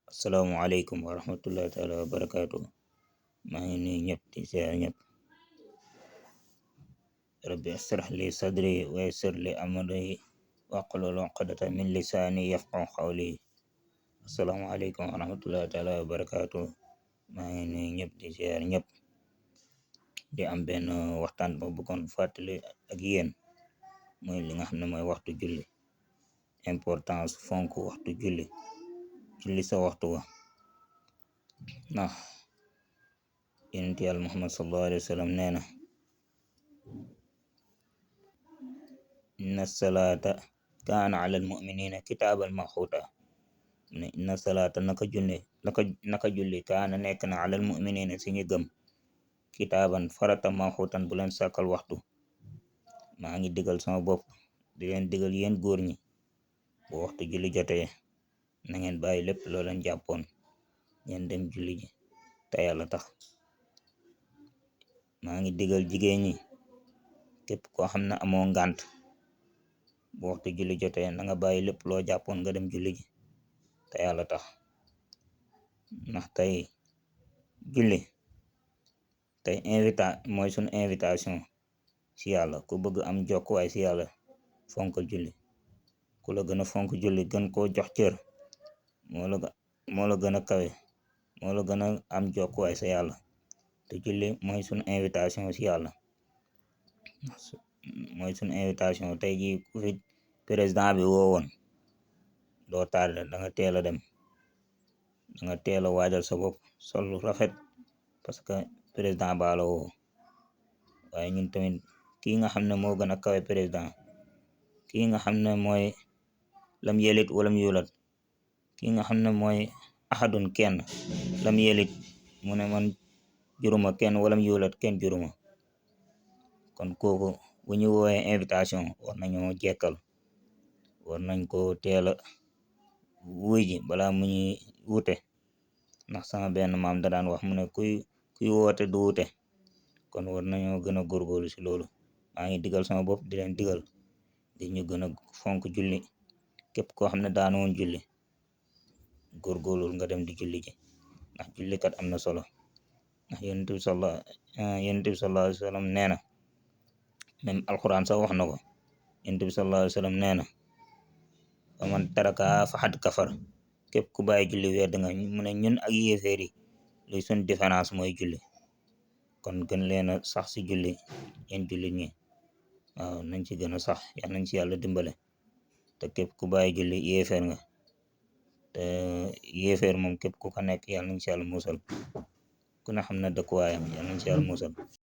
Asalaamualeykum wa rahmatullahi taala wa barakaatu. maa ngi nuyu ñëpp di ziar ñëpp. rabbi israh li sadri wa yassir li amri wahlul uqdatan min lisaani yafqahu qawli. Asalaamualeykum wa rahmatullahi taala wa barakaatu. maa ngi nuyu ñëpp di ziar ñëpp. di am benn waxtaan ba bëggoon fàttali ak yéen mooy li nga xam ne mooy waxtu julli, importance fonk waxtu julli sa waxtu wa. ndax yonent yàlla Muhammad sallallahu alayhi wa sallam nee na inna salaata kaana ala almuminina kitaaban maxuuta. mu ne inna salaata naka julli kaana nekk na ala almuminina si ñu gëm kitaaban farata maxuutan bu leen sàkkal waxtu. maa ngi digal sama bopp di leen digal yéen góor ñi bu waxtu julli jotee na ngeen bàyyi lépp loo leen jàppoon ngeen dem julli ji te yàlla tax. maa ngi digal jigéen ñi képp koo xam ne amoo ngànt bu waxtu julli jotee na nga bàyyi lépp loo jàppoon nga dem julli ji te yàlla tax. ndax tey julli tey mooy sunu invitation si yàlla. ku bëgg am jokkuwaay si yàlla fonkal julli. ku la gën a fonk julli gën koo jox cër moo la gën a kawe, moo la gën a am jokkuwaay sa yàlla. te julli mooy sunu invitation si yàlla, mooy sunu invitation. tey jii ku fi président bi woowoon doo tardé, da nga teel a dem, da nga teel a waajal sa bopp sol lu rafet parce que président baa la woo. waaye ñun tamit kii nga xam ne moo gën a kawe président, kii nga xam ne mooy lam yelit walam yulat, kii nga xam ne mooy ahadun kenn lam yelit mu ne man juruma kenn walam yulat kenn juruma. kon kooku bu ñu woowee invitation war nañoo jekkal, war nañ ko teel a wuy ji balaa mu ñuy wute. ndax sama benn maam da daan wax mu ne kuy woote du wute. kon war nañoo gën a góorgóorlu si loolu. maa ngi digal sama bopp di leen digal di ñu gën a fonk julli. képp koo xam ne daanoon julli góorgóorlu nga dem di julli ji ndax jullikat am na solo. ndax yonent bi sallallahu alayhi wa sallam nee na, même alquran sax wax na ko. yonent bi sallallahu alayhi wa sallam nee na fa man taraka faqad kafar. képp ku bàyyi julli wedd nga. mu ne ñun ak yéeféer yi luy suñ différence mooy julli. kon gën leen a sax si julli yéen jullit ñi. waaw nañ ci gën a sax, yal nañ ci yàlla dimbale. te képp ku bàyyi julli yéeféer nga. te yéeféer moom képp ku ko nekk yal nañ ci yàlla musal. ku ne xam na dëkkuwaayam, yal nañ ci yàlla musal.